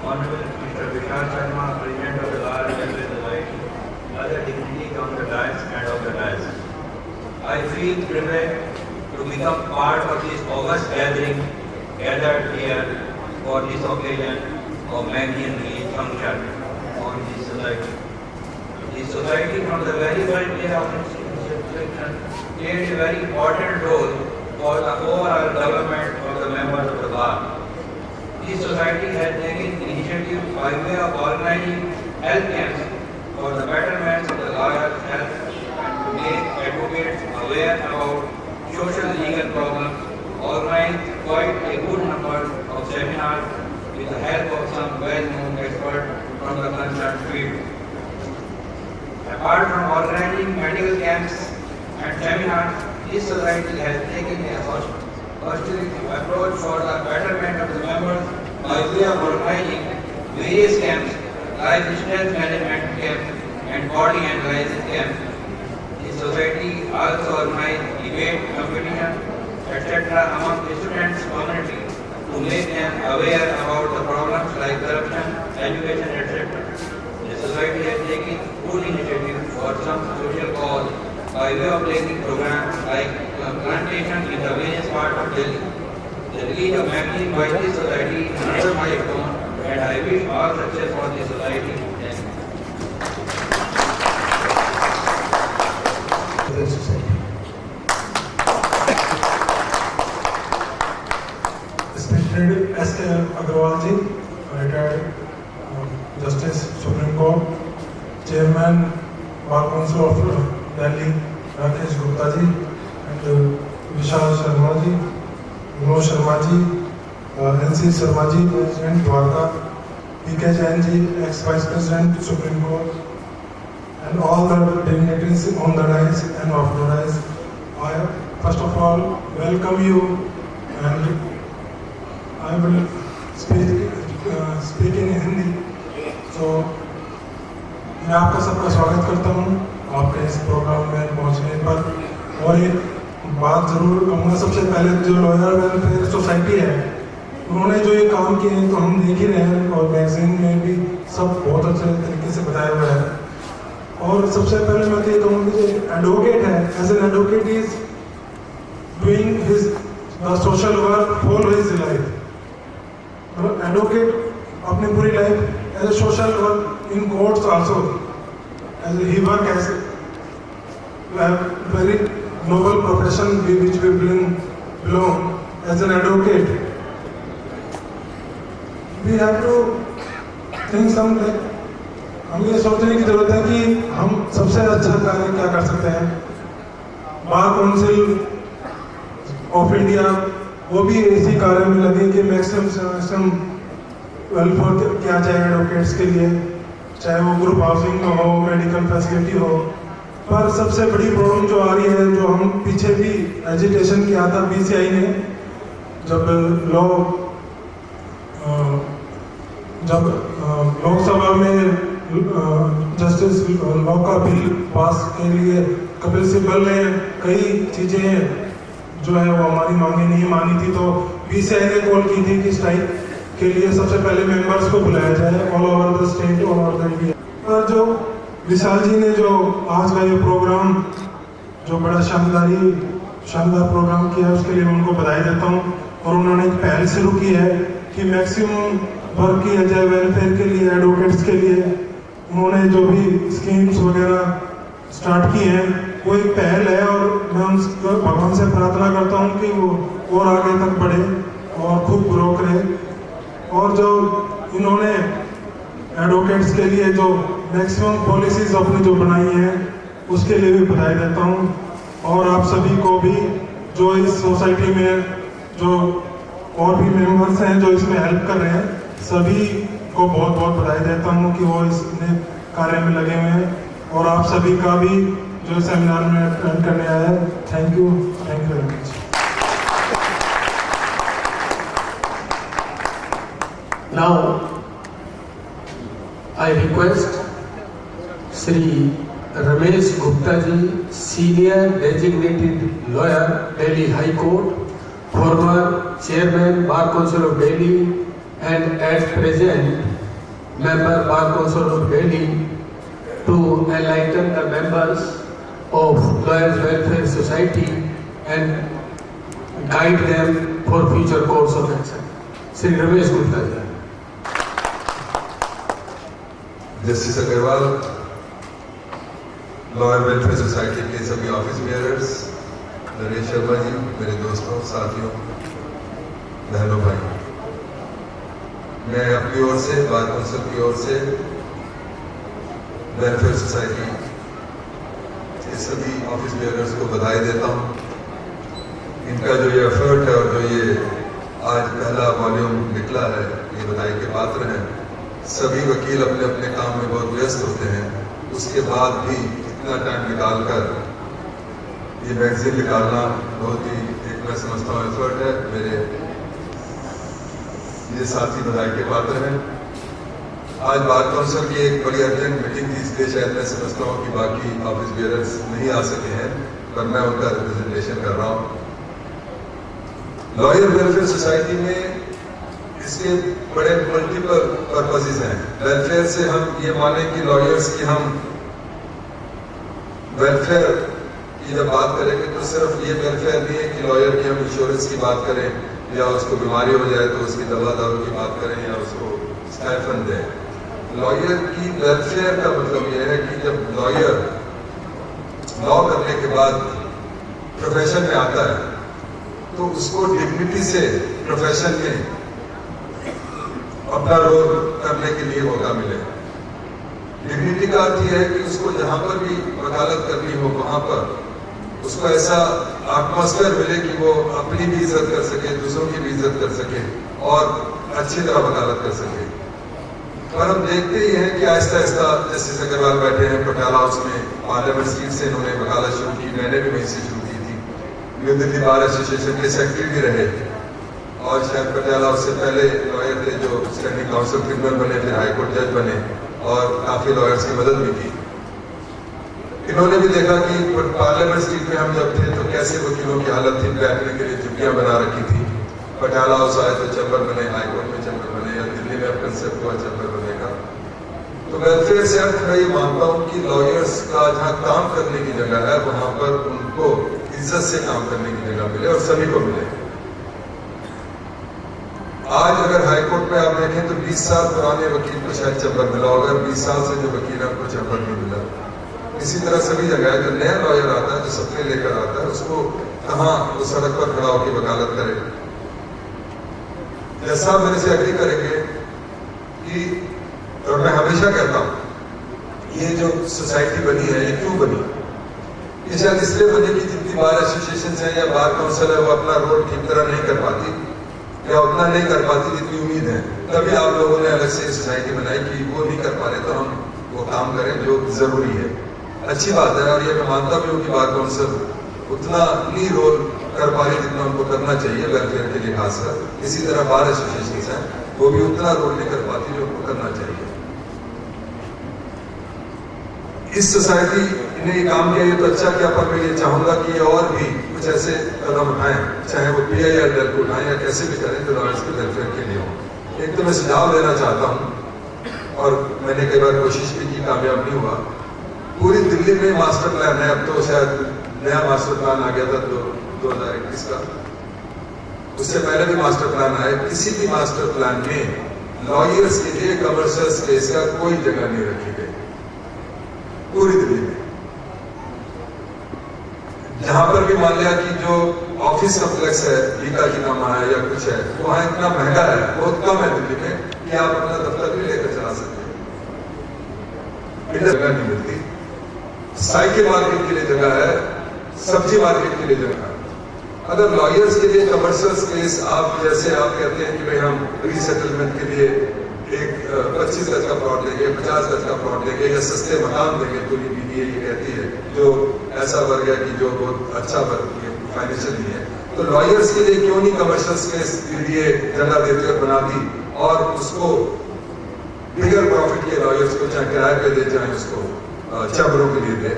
Honorable Mr. Vishal Sharma, President of the Bar Association Society, other dignitaries on the dais and of the dais. I feel privileged to become part of this august gathering gathered here for this occasion of magazine release function on this society. The society from the very first day of its inception played a very important role for the overall development of the members of the bar. This society has taken initiative by way of organizing health camps for the betterment of the lawyer's health and to make advocates aware about social legal problems, organized quite a good number of seminars with the help of some well-known experts from the concerned field. Apart from organizing medical camps and seminars, this society has taken a holistic approach for the betterment of the members by way of organizing various camps like stress management camp and body analysis camp. The society also organized debate competition, etc. among the students' community to make them aware about the problems like corruption, education, etc. The society has taken good initiative for some social cause by way of taking programs like plantation in the various parts of Delhi. The release of magazine by this society is another milestone, and I wish all success for this society. Thank you. Respected S.K. Agarwal ji, retired Justice Supreme Court, Chairman Bar Council of Delhi, Rakesh Gupta ji, and Vishal Sharma ji, Vinod Sharma ji, N.C. Sharma ji, President Dwarka, P.K. Jain ji, ex-Vice President Supreme Court, and all the dignitaries on the dais and off the dais. I first of all welcome you, and I will speak in Hindi. So मैं आपका सबका स्वागत करता हूँ आपके इस programme में पहुँचने पर। और एक बात जरूर कहूँगा, सबसे पहले जो लॉयर वेलफेयर सोसाइटी है, उन्होंने जो ये काम किए हैं तो हम देख ही रहे हैं, और मैगजीन में भी सब बहुत अच्छे तरीके से बताया हुआ है। और सबसे पहले मैं तो ये कहूँगी जो एडवोकेट है, as an advocate is doing his social work whole his life. Advocate अपनी पूरी life as a social work in courts also, as he work as a very noble profession which we belong as an advocate. We have to think something. हमें ये सोचने की जरूरत है कि हम सबसे अच्छा कार्य क्या कर सकते हैं। बार काउंसिल ऑफ इंडिया वो भी इसी कार्य में लगे कि मैक्सिमम वेलफेयर किया जाए एडवोकेट्स के लिए, चाहे वो ग्रुप हाउसिंग में हो, मेडिकल फैसिलिटी हो। पर सबसे बड़ी प्रॉब्लम जो आ रही है, जो हम पीछे भी एजिटेशन किया था BCI ने, जब लोकसभा में जस्टिस लॉ का बिल पास के लिए कपिल सिब्बल ने कई चीजें जो है वो हमारी मांगे नहीं मानी थी, तो BCI ने कॉल की थी कि स्ट्राइक के लिए सबसे पहले मेंबर्स को बुलाया जाए all over the state, all over the India. और जो विशाल जी ने जो आज का ये प्रोग्राम जो बड़ा शानदार प्रोग्राम किया है, उसके लिए मैं उनको बधाई देता हूँ। और उन्होंने एक पहल शुरू की है कि मैक्सिमम वर्क किया जाए वेलफेयर के लिए, एडवोकेट्स के लिए। उन्होंने जो भी स्कीम्स वगैरह स्टार्ट की हैं वो एक पहल है, और मैं उनको भगवान से प्रार्थना करता हूँ कि वो और आगे तक बढ़े और खूब ग्रो करे। और जो इन्होंने एडवोकेट्स के लिए जो मैक्सिमम पॉलिसीज अपनी जो बनाई हैं उसके लिए भी बधाई देता हूँ। और आप सभी को भी जो इस सोसाइटी में जो और भी मेंबर्स हैं जो इसमें हेल्प कर रहे हैं, सभी को बहुत बहुत बधाई देता हूँ कि वो इस कार्य में लगे हुए हैं। और आप सभी का भी जो सेमिनार में अटेंड करने आया है, thank you very much. Now, I request Sri Ramesh Gupta ji, Senior Designated Lawyer, Delhi High Court, former Chairman Bar Council of Delhi and at present Member Bar Council of Delhi, to enlighten the members of Lawyers Welfare Society and guide them for future course of action. Shri Ramesh Gupta ji. Justice Agarwal, lawyer welfare society के सभी office bearers, Naresh Sharma ji, मेरे दोस्तों, साथियों, बहनों, भाइयों, मैं अपनी ओर से, बार काउंसिल की ओर से वेलफेयर सोसाइटी के सभी ऑफिस बेयरर्स को बधाई देता हूँ। इनका जो ये एफर्ट है और जो ये आज पहला वॉल्यूम निकला है, ये बधाई के पात्र हैं। सभी वकील अपने अपने काम में बहुत व्यस्त होते हैं, उसके बाद भी इतना टाइम निकालकर ये मैगजीन निकालना बहुत ही एक मैं समझता हूँ एफर्ट है। मेरे ये साथी बधाई के पात्र हैं। आज बार काउंसिल की एक बड़ी अर्जेंट मीटिंग थी, इसलिए शायद मैं समझता हूँ कि बाकी ऑफिस बेयरर्स नहीं आ सके हैं, पर मैं उनका रिप्रेजेंटेशन कर रहा हूँ। लॉयर वेलफेयर सोसाइटी में इसके बड़े मल्टीपल पर्पसेस हैं। वेलफेयर से हम ये माने कि लॉयर्स की हम वेलफेयर की जब बात करेंगे तो सिर्फ ये वेलफेयर नहीं है कि लॉयर की हम इंश्योरेंस की बात करें या उसको बीमारी हो जाए तो उसकी दवा दारू की बात करें या उसको स्टाइपेंड दें। लॉयर की वेलफेयर का मतलब ये है कि जब लॉयर लॉ करने के बाद प्रोफेशन में आता है तो उसको डिग्निटी से प्रोफेशन में अपना रोल करने के लिए मौका मिले। डिग्निटी का अर्थ यह है कि उसको जहां पर भी वकालत करनी हो वहां पर उसको ऐसा एटमॉस्फेयर मिले कि वो अपनी भी इज्जत कर सके, दूसरों की भी इज्जत कर सके और अच्छी तरह वकालत कर सके। पर हम देखते ही हैं कि आहिस्ता आहिस्ता जस्टिस अग्रवाल बैठे हैं पटियाला हाउस में, पार्लियामेंट स्ट्रीट से इन्होंने वकालत शुरू की, मैंने भी वहीं से शुरू की थी। न्यू दिल्ली बार एसोसिएशन के सेक्रेटरी भी रहे और शायद पटियाला उससे पहले लॉयर थे जो स्टैंडिंग काउंसिल क्रिमिनल बने, फिर हाईकोर्ट जज बने और काफी लॉयर्स की मदद भी की। इन्होंने भी देखा कि पार्लियामेंट स्ट्रीट में हम जब थे तो कैसे वकीलों की हालत थी, बैठने के लिए झुग्गियां बना रखी थी। पटियाला हाउस आए तो चैम्बर बने, हाईकोर्ट में चैम्बर बने, या दिल्ली में अब कंसेप्ट हुआ चैम्बर बनेगा। तो वेलफेयर से अर्थ मैं ये मानता हूँ कि लॉयर्स का जहाँ काम करने की जगह है वहां पर उनको इज्जत से काम करने की जगह मिले और सभी को मिले। आज अगर हाईकोर्ट में आप देखें तो 20 साल पुराने वकील को शायद चैम्बर मिला होगा, 20 साल से जो वकील है उनको चैम्बर नहीं मिला। इसी तरह सभी जगह जो नया लॉयर आता है, जो सपने लेकर आता है, उसको कहाँ वो सड़क पर खड़ा होकर वकालत करे। जैसा मेरे से एग्री करेंगे कि और मैं हमेशा कहता हूँ ये जो सोसाइटी बनी है ये क्यों बनी? ये शायद इसलिए बनी कि जितनी बार एसोसिएशन है या बार काउंसिल है वो अपना रोल ठीक तरह नहीं कर पाती या उतना नहीं कर पाती जितनी उम्मीद है। तभी आप लोगों ने अलग से सोसाइटी बनाई कि वो नहीं कर पा रहे तो हम वो काम करें जो जरूरी है। अच्छी बात है और ये मैं मानता भी हूँ कि बार काउंसिल उतना नहीं रोल कर पा रही जितना उनको करना चाहिए वेलफेयर के लिए खासकर। इसी तरह बार एसोसिएशन है वो भी उतना रोल नहीं कर पाती जो उनको करना चाहिए। इस सोसाइटी ने ये काम किया ये तो अच्छा किया, पर मैं ये चाहूंगा कि ये और भी कुछ ऐसे कदम उठाएं, चाहे वो PIL को उठाएं या कैसे भी करें जो लॉयर्स के वेलफेयर के लिए हो। एक तो मैं सुझाव देना चाहता हूं और मैंने कई बार कोशिश भी की, कामयाब नहीं हुआ। पूरी दिल्ली में मास्टर प्लान है, अब तो शायद नया मास्टर प्लान आ गया था 2021 का, उससे पहले भी मास्टर प्लान आया। किसी भी मास्टर प्लान में लॉयर्स के लिए कमर्शियल स्पेस का कोई जगह नहीं रखी गई पूरी दिल्ली में। जहां पर भी मान लिया कि जो ऑफिस कॉम्प्लेक्स है, गीता जी नाम है या कुछ है, वहां इतना महंगा है, बहुत कम है दिल्ली में कि आप अपना दफ्तर भी लेकर चला सकते हैं। जगह नहीं मिलती। साइकिल मार्केट के लिए जगह है, सब्जी मार्केट के लिए जगह है। अगर लॉयर्स के लिए कमर्शियल स्पेस आप जैसे आप कहते हैं कि भाई हम रीसेटलमेंट के लिए एक 25 गज का प्लॉट देंगे, 50 गज का प्लॉट देंगे या सस्ते मकान देंगे, तो ये BDA ये कहती है जो ऐसा वर्ग है कि जो बहुत अच्छा वर्ग फाइनेंशियल नहीं है, तो लॉयर्स के लिए क्यों नहीं कमर्शियल स्पेस BDA जगह देते और बनाती और उसको बिगर प्रॉफिट के लॉयर्स को चाहे किराए पे दे, चाहे उसको चैम्बरों के लिए दे,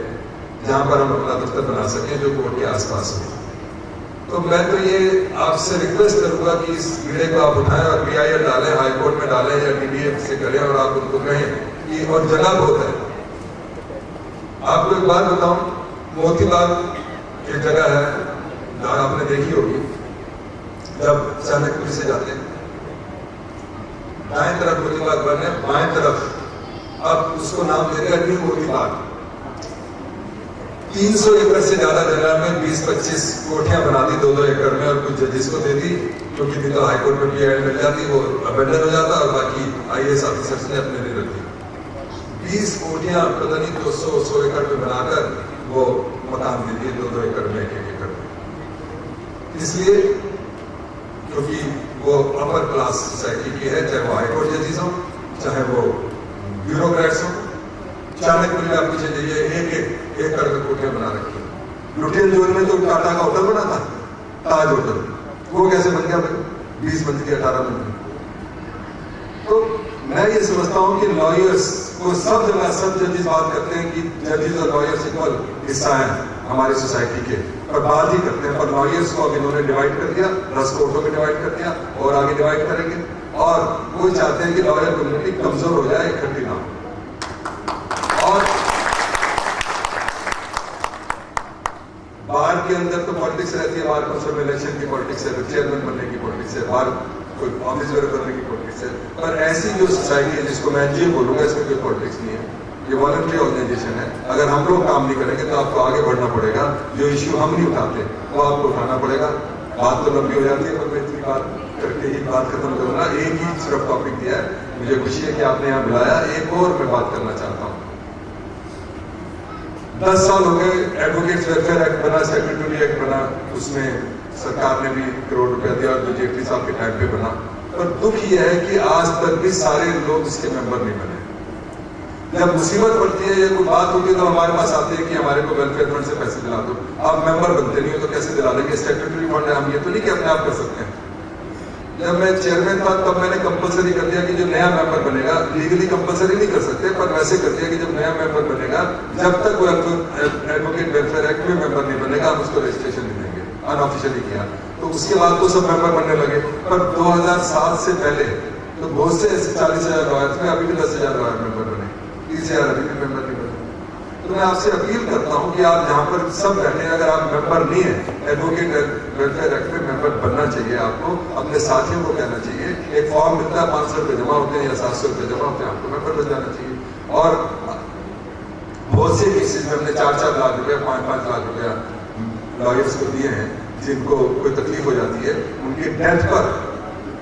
जहां पर हम अपना दफ्तर बना सकें जो कोर्ट के आसपास हो। तो मैं तो ये आपसे रिक्वेस्ट करूंगा कि इस वीडियो को आप उठाएं और BIL डालें, हाई कोर्ट में डालें या DDF से करें और आप उनको कहें कि, और जगह बहुत है। आपको एक बात बताऊं, मोतीबाग एक जगह है, आपने देखी होगी, जब चाणक्यपुरी से जाते हैं दाएं तरफ मोतीबाग बने, बाएं तरफ अब उसको नाम दे दिया न्यू मोतीबाग। 300 एकड़ से ज्यादा जगह में 20-25 कोठियां बना दी 2-2 एकड़ में, और कुछ जजेस को दे दी, क्योंकि नहीं तो हाईकोर्ट में PIL मिल जाती, वो अबेंडन हो जाता, और बाकी IAS ऑफिसर्स ने अपने लिए रखी। 20 कोठियां पता नहीं 200 एकड़ में बनाकर वो मकान दे दिए 2-2 एकड़ में, 1-1 एकड़ में। इसलिए क्योंकि वो अपर क्लास सोसाइटी की है, चाहे वो हाईकोर्ट जजेस हो, चाहे वो ब्यूरोक्रेट्स हो। चाणक्यपुरी में आप पीछे जाइए, 1-1 एकड़ में कोठियां बना रखी है। लुटियन जोन में तो टाटा का होटल बना था, ताज होटल, वो कैसे बन गया भाई? 20 मंजिल 18 मंजिल। तो मैं ये समझता हूँ कि लॉयर्स को सब जगह सब जजेस बात करते हैं कि जजेस और लॉयर्स इक्वल हिस्सा है हमारी सोसाइटी के, और बात ही करते हैं, पर लॉयर्स को अब इन्होंने डिवाइड कर दिया, 10 कोर्टों में डिवाइड कर दिया, और आगे डिवाइड करेंगे। और वो चाहते हैं कि लॉयर कम्युनिटी कमजोर हो जाए, इकट्ठी ना हो। और बार के अंदर तो पॉलिटिक्स रहती है, बार काउंसिल में इलेक्शन की पॉलिटिक्स है, चेयरमैन बनने की पॉलिटिक्स है, बार कोई ऑफिसर बनने की पॉलिटिक्स है, पर ऐसी जो सोसाइटी है जिसको मैं NGO बोलूंगा, इसमें कोई पॉलिटिक्स नहीं है, ये वॉलंटरी ऑर्गेनाइजेशन है। अगर हम लोग काम नहीं करेंगे तो आपको आगे बढ़ना पड़ेगा, जो इश्यू हम नहीं उठाते वो आपको उठाना पड़ेगा। बात तो लंबी हो जाती है, पर मैं इतनी बात करके ही बात खत्म करूंगा। एक ही सिर्फ टॉपिक दिया है, मुझे खुशी है कि आपने यहाँ बुलाया। एक और मैं बात करना चाहता हूँ, 10 साल हो गए एडवोकेट्स वेलफेयर एक्ट बना, सेक्रेटरी एक्ट बना, उसमें सरकार ने भी करोड़ रुपया दिया, और जो जेटली साहब के टाइम पे बना। पर दुख यह है कि आज तक भी सारे लोग इसके मेंबर नहीं बने। जब मुसीबत पड़ती है या कोई बात होती है तो हमारे पास आते हैं कि हमारे को वेलफेयर फंड से पैसे दिला दो। आप मेंबर बनते नहीं हो तो कैसे दिला देंगे? स्टैट्यूटरी फंड है, हम ये तो नहीं कि अपने आप कर सकते हैं। जब मैं चेयरमैन था तब मैंने कंपलसरी कर दिया कि जो नया मेंबर बनेगा, लीगली कंपलसरी नहीं कर सकते, पर वैसे कर दिया कि जब नया मेंबर बनेगा, जब तक वो एडवोकेट वेलफेयर एक्ट में मेंबर नहीं बनेगा, हम उसको रजिस्ट्रेशन नहीं देंगे। अनऑफिशियली किया, तो उसके बाद तो सब मेंबर बनने लगे। पर 2007 से पहले तो बहुत से 40,000 लॉयर्स में अभी भी 10,000 लॉयर मेंबर बने, 30,000 अभी भी मेंबर नहीं बने। तो मैं आपसे अपील करता हूं कि आप जहां पर सब बैठे हैं, अगर आप मेंबर नहीं है, एडवोकेट वेलफेयर एक्ट में मेंबर बनना चाहिए। आपको अपने साथियों को कहना चाहिए, एक फॉर्म मिलता है, 500 रुपये जमा होते हैं या 700 रुपये जमा होते हैं, आपको मेंबर बन जाना चाहिए। और बहुत से केसेस में हमने 4-4 लाख रुपया, 5-5 लाख रुपया लॉयर्स को दिए हैं, जिनको कोई तकलीफ हो जाती है उनकी डेथ पर।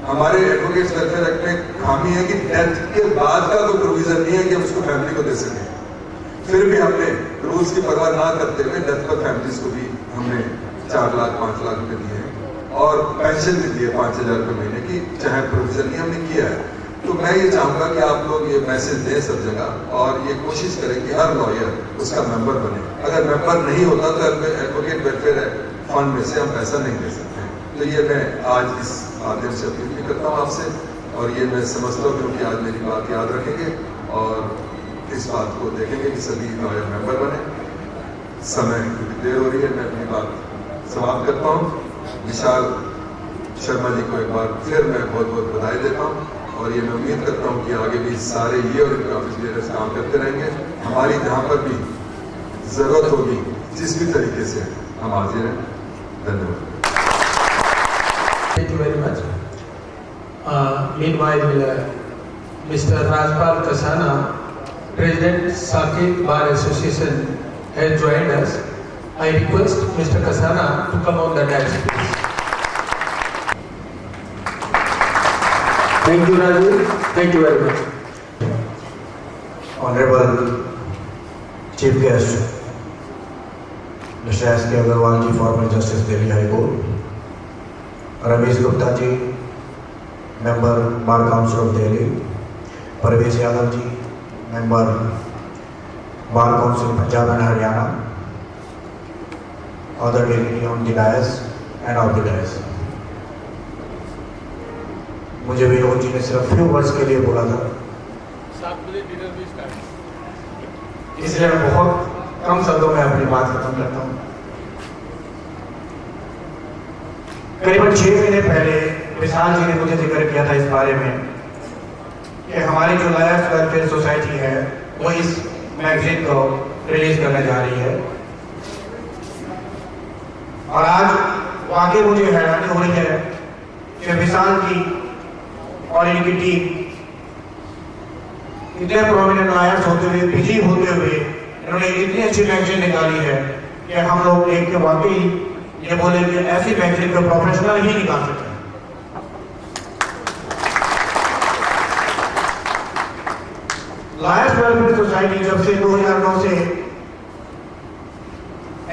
हमारे एडवोकेट्स वेलफेयर एक्ट में खामी है कि डेथ के बाद का कोई प्रोविजन नहीं है कि हम उसको फैमिली को दे सकें। फिर भी हमने रूल्स की परवाह ना करते हुए डेथ पर फैमिलीज को भी हमने 4 लाख 5 लाख रुपए दिए हैं, और पेंशन भी दिए 5,000 रुपये महीने की, चाहे प्रोविजन नहीं हमने किया है। तो मैं ये चाहूंगा कि आप लोग ये मैसेज दें सब जगह, और ये कोशिश करें कि हर लॉयर उसका मेंबर बने। अगर मेंबर नहीं होता तो एडवोकेट वेलफेयर फंड में से हम पैसा नहीं दे सकते। तो ये मैं आज इस माध्यम से अपील भी करता हूँ आपसे, और ये मैं समझता हूँ क्योंकि आज मेरी बात याद रखेंगे और इस बात को देखेंगे कि सभी लॉयर मेंबर बने। समय क्योंकि देर हो रही है, मैं अपनी बात समाप्त करता हूँ। विशाल शर्मा जी को एक बार फिर मैं बहुत बहुत बधाई देता हूँ, और ये मैं उम्मीद करता हूँ कि आगे भी सारे ये और इनके ऑफिस लीडर्स काम करते रहेंगे। हमारी जहाँ पर भी जरूरत होगी, जिस भी तरीके से हम हाजिर हैं। धन्यवाद। Thank you very much. Meanwhile, Mr. Rajpal Kasana, President Saket Bar Association, has joined us. I request Mr. Kasana to come on the dais, please. Thank you, Raju. Thank you very much. Honorable Chief Guest, Mr. S. K. Agarwal ji, former Justice Delhi High Court, Ramesh Gupta ji, Member Bar Council of Delhi, Parvesh Yadav ji, Member Bar Council Punjab and Haryana, other dignity on the dais and off the dais. मुझे विनोद जी ने सिर्फ few words के लिए बोला था, 7 बजे dinner भी start, इसलिए मैं बहुत कम शब्दों में अपनी बात खत्म करता हूँ। करीबन 6 महीने पहले विशाल जी ने मुझे जिक्र किया था इस बारे में कि हमारी जो लायर्स वेलफेयर सोसाइटी है वो इस मैगजीन को रिलीज करने जा रही है। और आज वाकई मुझे हैरानी हो रही है कि विशाल जी और इनकी टीम इतने प्रोमिनेंट लायर्स होते हुए, बिजी होते हुए इन्होंने इतनी अच्छी मैगजीन निकाली है कि हम लोग देख के वाकई ये बोले कि ऐसी मैगजीन को प्रोफेशनल ही निकाल सकते हैं। लायर्स वेलफेयर सोसाइटी जब से 2009 से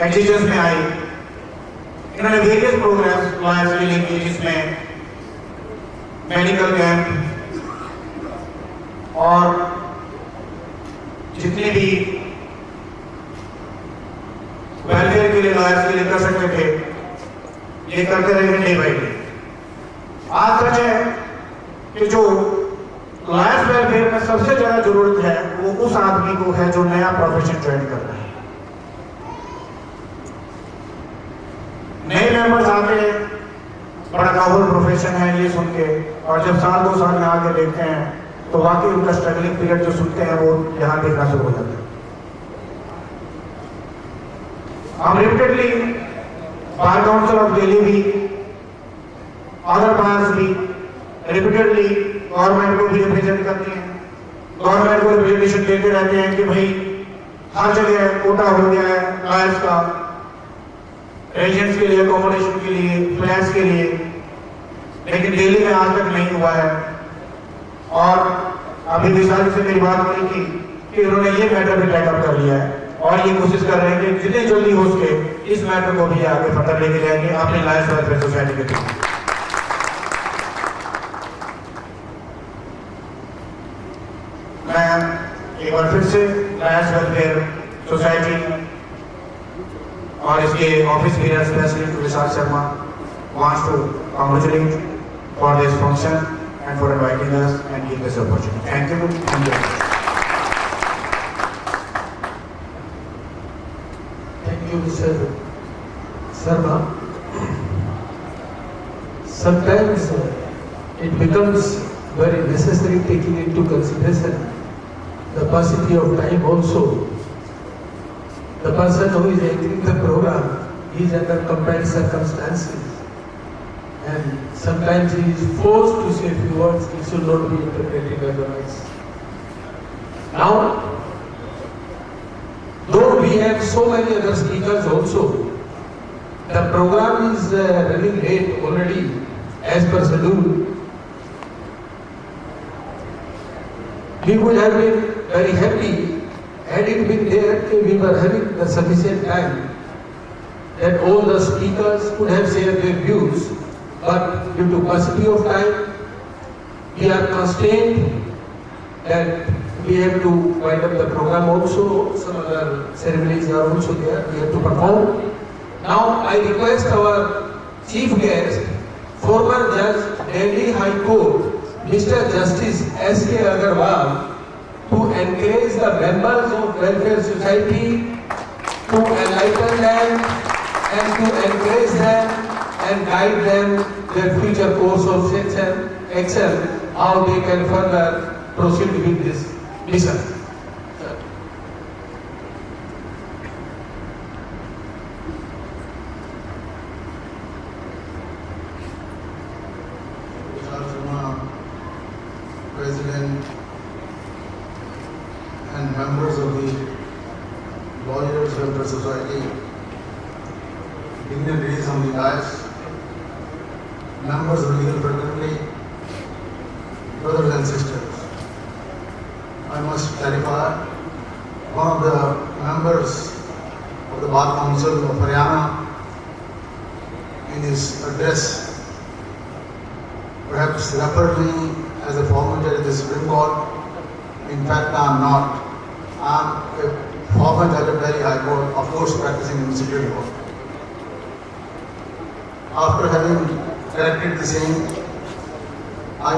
एग्जिस्टेंस में आई, इन्होंने वेरियस प्रोग्राम्स लायर्स के लिए किए, जिसमें मेडिकल कैंप और जितने भी वेलफेयर के लिए लायर्स के लिए कर सकते थे ये करते रहे डे बाई डे। आज सच है कि जो लायर्स वेलफेयर में सबसे ज्यादा जरूरत है वो उस आदमी को है जो नया प्रोफेशन ज्वाइन कर रहा है। नए मेंबर्स आते हैं, बड़ा नोबल प्रोफेशन है ये सुन के, और जब साल 2 साल में आके देखते हैं तो वाकई उनका स्ट्रगलिंग पीरियड जो सुनते हैं वो यहाँ देखना शुरू हो जाता है। हम repeatedly bar council of Delhi भी, अदर बार्स भी रिपीटेडली गवर्नमेंट को भी रिप्रेजेंट करते हैं, गवर्नमेंट को रिप्रेजेंटेशन देते रहते हैं कि भाई हर जगह कोटा हो गया है लायर्स का, रेजिडेंट्स के लिए, अकोमोडेशन के लिए, फ्लैट्स के लिए, लेकिन दिल्ली में आज तक नहीं हुआ है। और अभी विशाल से मेरी बात हुई थी कि उन्होंने ये मैटर भी टेकअप कर लिया है और ये कोशिश कर रहे हैं कि जितनी जल्दी हो सके इस मैटर को भी आगे फर्दर लेके जाएंगे अपने लायर्स वेलफेयर सोसाइटी के थ्रू। मैं एक बार फिर से लायर्स वेलफेयर सोसाइटी और इसके office leader specially to Vishal Sharma wants to congratulate for this function and for inviting us and give this opportunity. Thank you. Thank you. Thank you, Mr. Sharma. Sometimes it becomes very necessary taking into consideration the paucity of time also. The person who is entering the program is under compelled circumstances, and sometimes he is forced to say a few words. It should not be interpreted otherwise. Now, though we have so many other speakers also, the program is running late already as per schedule. We would have been very happy had it been there that we were having the sufficient time that all the speakers could have shared their views, but due to paucity of time, we are constrained that we have to wind up the program also. Some other ceremonies are also there, we have to perform. Now I request our chief guest, former Judge, Delhi High Court, Mr. Justice S.K. Agarwal, to encourage the members of Welfare Society to enlighten them and to encourage them and guide them their future course of action, how they can further proceed with this mission. President and members of the Lawyers Welfare Society, dignitaries on the dais, members of the legal fraternity, brothers and sisters. I must clarify, one of the members of the Bar Council of Haryana, in his address, perhaps referred me as a former judge of the Supreme Court. In fact, I am not. I am a former judge of Delhi High Court, of course practicing in the Supreme Court. After having corrected the same, I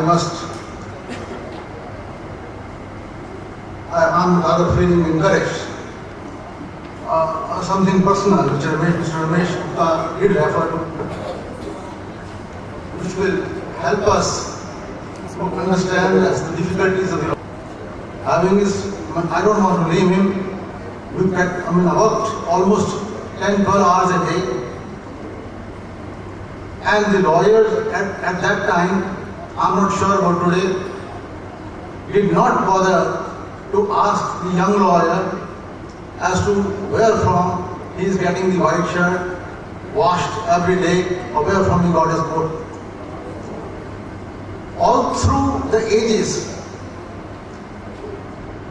am rather feeling encouraged. Something personal which Mr. Ramesh Gupta did refer to. which will help us to understand the difficulties of the having his, I don't want to name him. I worked almost 10-12 hours a day. And the lawyers at that time, I'm not sure about today, did not bother to ask the young lawyer as to where from he is getting the white shirt washed every day or where from he got his coat. All through the ages,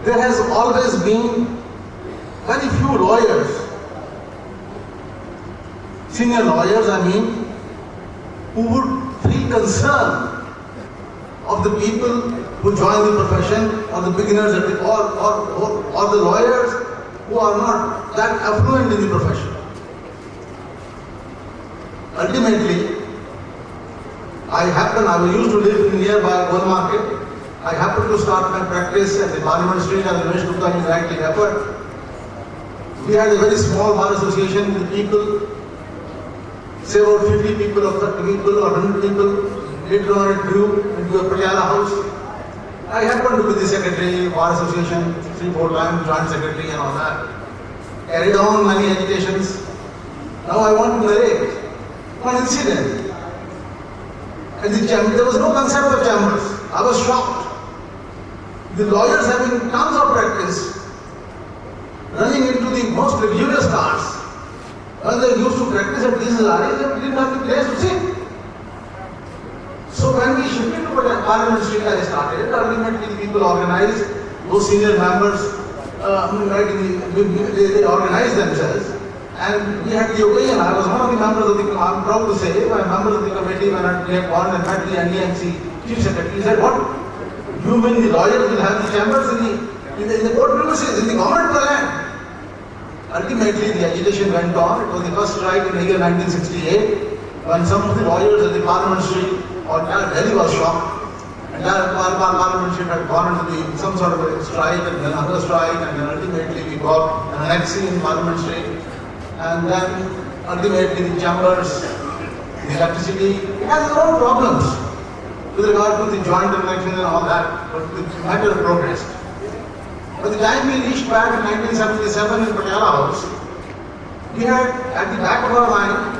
there has always been very few lawyers, senior lawyers I mean, who would feel concern of the people who join the profession or the beginners or the lawyers who are not that affluent in the profession. Ultimately, I used to live in nearby Gold Market. I happened to start my practice at the Parliament Street as Ramesh Gupta has rightly referred. We had a very small bar association with people, say about 50 people or 30 people or 100 people. Later on it grew into a Patiala house. I happened to be the secretary, bar association, 3-4 times, joint secretary and all that. Carried on many agitations. Now I want to narrate one incident. At the chamber, there was no concept of chambers. I was shocked. The lawyers having tons of practice, running into the most luxurious cars. When they used to practice at these areas, they didn't have the place to sit. So when we shifted to Parliament Street, I started. Ultimately, the people organized, those senior members, they organized themselves. And we had the occasion. I was one of the members of the, I'm proud to say, members of the committee when we had gone and met the NDMC chief secretary. He said, what? You mean the lawyers will have the chambers in the court premises, in the government land? Ultimately, the agitation went on. It was the first strike in the year 1968 when some of the lawyers at the Parliament Street or Delhi was shocked. And Parliament Street had gone into some sort of a strike and then another strike, and then ultimately we got an annexing in Parliament Street. And then ultimately the chambers, the electricity, it has its own problems with regard to the joint elections and all that, but the matter progressed. By the time we reached back in 1977 in Patiala House, we had at the back of our mind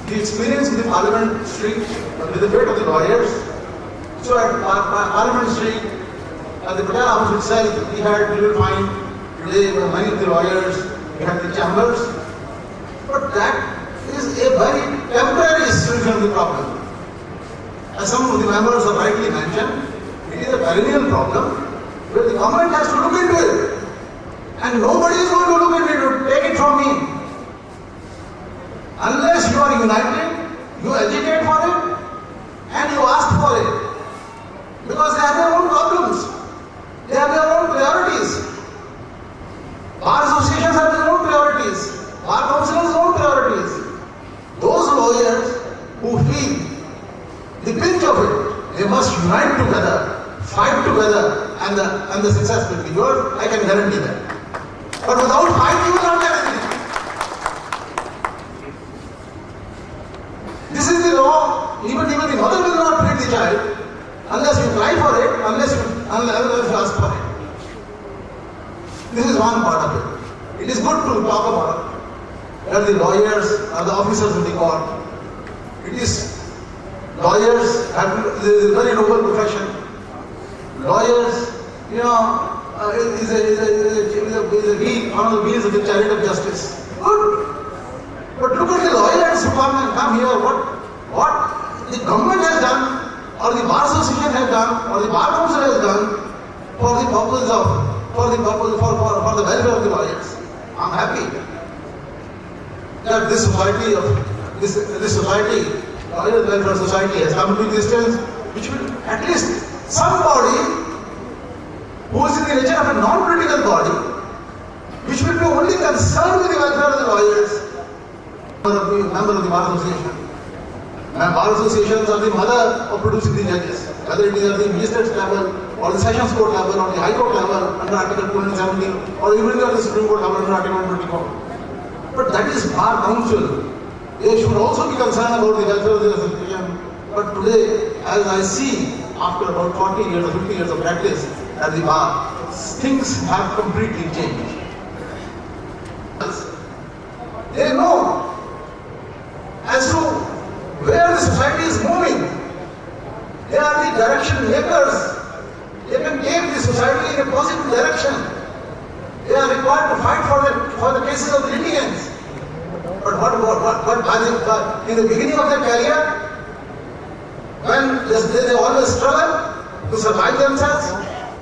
the experience with the Parliament Street, with the fate of the lawyers. So at Parliament Street, at the Patiala House itself, you will find today many of the lawyers, we had the chambers, but that is a very temporary solution of the problem. As some of the members have rightly mentioned, it is a perennial problem where the government has to look into it. And nobody is going to look into it, take it from me. Unless you are united, you agitate for it, and you ask for it. Because they have their own problems. They have their own priorities. Bar associations have their own priorities. Bar council has their own priorities. Those lawyers who feel the pinch of it, they must unite together, fight together, and the success will be yours. I can guarantee that. But without fight, you will not get anything. This is the law. Even the mother will not feed the child unless you try for it, unless you ask for it. This is one part of it. It is good to talk about that the lawyers are the officers of the court. It is lawyers have a very noble profession. Lawyers, is a wheel, one of the wheels of the chariot of justice. Good. But look at the lawyers who come here. What the government has done, or the bar association has done, or the bar council has done for the purpose of for the welfare of the lawyers. I'm happy that this society, Lawyers Welfare Society, has come to this stage, which will at least somebody who is in the nature of a non-political body, which will be only concerned with the welfare of the lawyers, member of the bar association. And bar associations are the mother of producing the judges, whether it is at the magistrates level, or the sessions court level, or the high court level under Article 270, or even at the Supreme Court level under Article 124. But that is bar council, they should also be concerned about the welfare of the association. But today, as I see, after about 40 years or 50 years of practice at the bar, things have completely changed. They know as to where the society is moving. They are the direction makers. They can take the society in a positive direction. They are required to fight for the cases of the litigants. But in the beginning of their career, when they always struggle to survive themselves,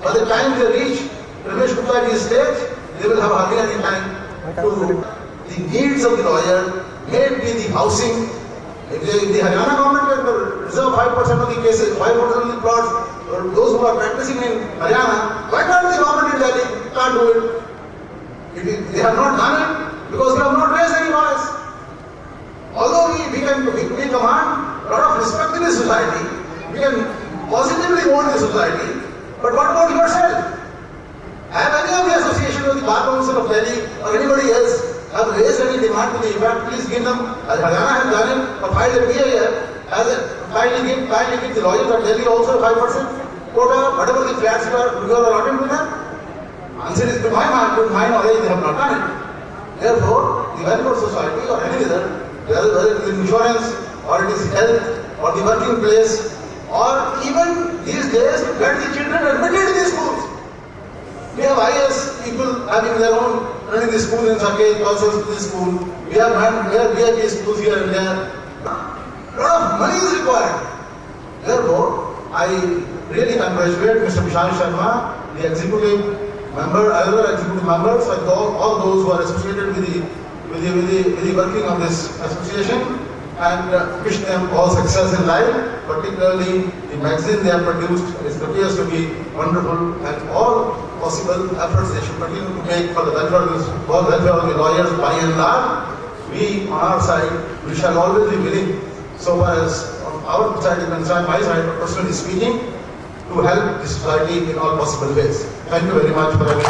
by the time they reach Ramesh Gupta's stage, they will have hardly any time to the needs of the lawyer, may it be the housing. If the Haryana government can reserve 5% of the cases, 5% of the plots, those who are practicing in Haryana, why can't the government in Delhi can't do it? They have not done it because they have not raised any voice. Although we command a lot of respect in the society, we can positively mold the society, but what about yourself? Have any of the association of the Bar Council of Delhi or anybody else have raised any demand to the effect? Please give them, as Haryana has done it, or filed a PIF, as a kindly give the lawyers of Delhi also 5% quota, whatever the flats you are allotting to them. Answer is to my knowledge, they have not done it. Therefore, the welfare society or any other, whether it is insurance or it is health or the working place, or even these days to get the children admitted in the schools. We have IS people having their own running the school in Saket, also in the school. We have VIP schools here and there. A lot of money is required. Therefore, I really congratulate Mr. Vishal Sharma, the executive member, other executive members, and all those who are associated with the working of this association, and wish them all success in life. Particularly, the magazine they have produced appears to be wonderful, and all possible efforts they should continue to make for the welfare of the lawyers by and large. We, on our side, we shall always be willing, so far as our side is concerned, my side, personally speaking, to help the society in all possible ways. Thank you very much for having me.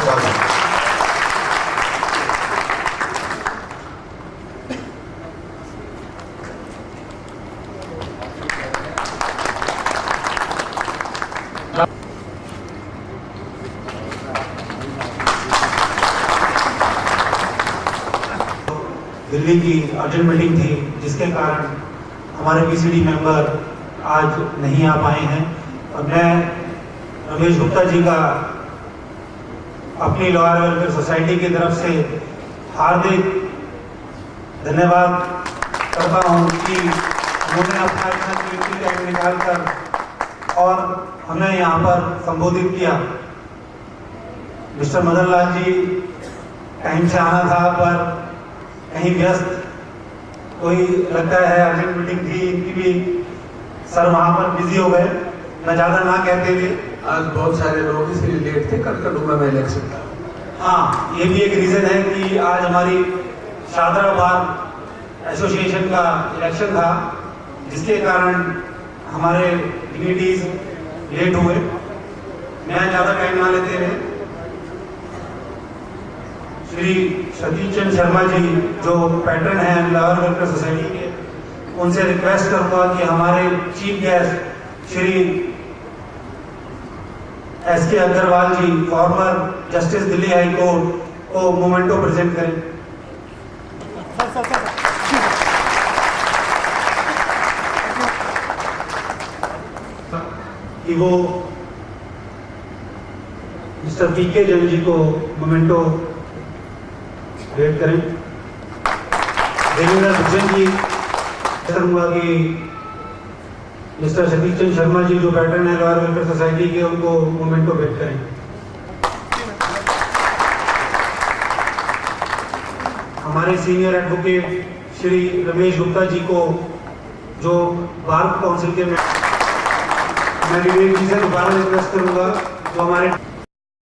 Delhi की urgent meeting थी, जिसके कारण हमारे PCD member आज नहीं आ पाए हैं, और मैं रमेश गुप्ता जी का अपनी लॉयर वेलफेयर सोसाइटी की तरफ से हार्दिक धन्यवाद करता हूं कि उन्होंने अपना इतना कीमती टाइम निकालकर और हमें यहाँ पर संबोधित किया। मिस्टर मदन लाल जी टाइम से आना था, पर कहीं व्यस्त, कोई लगता है अर्जेंट मीटिंग थी इनकी भी, सर वहाँ पर बिजी हो गए, मैं ज़्यादा ना कहते हुए। आज बहुत सारे लोग इसलिए लेट थे, कलकत्ता में इलेक्शन था। हाँ, ये भी एक रीज़न है कि आज हमारी शादरा बार एसोसिएशन का इलेक्शन था, जिसके कारण हमारे डिग्निटीज लेट हुए। मैं ज़्यादा टाइम ना लेते हुए श्री सतीश चंद्र शर्मा जी, जो पैटर्न हैं लॉयर वेलफेयर सोसाइटी के, उनसे रिक्वेस्ट करूंगा कि हमारे chief guest Shri S K Agarwal ji, former justice Delhi high court, को मोमेंटो प्रेजेंट करें। कि वो मिस्टर पीके जैन जी को मोमेंटो वेट करें। देवेंद्र भूषण जी करूँगा कि मिस्टर सतीश चंद्र शर्मा जी, जो पैटर्न है लॉयर वेलफेयर सोसाइटी के, उनको मोमेंटो वेट करें। हमारे सीनियर एडवोकेट श्री रमेश गुप्ता जी को, जो बार काउंसिल के, मैं विवेक जी से दोबारा रिक्वेस्ट करूँगा, जो हमारे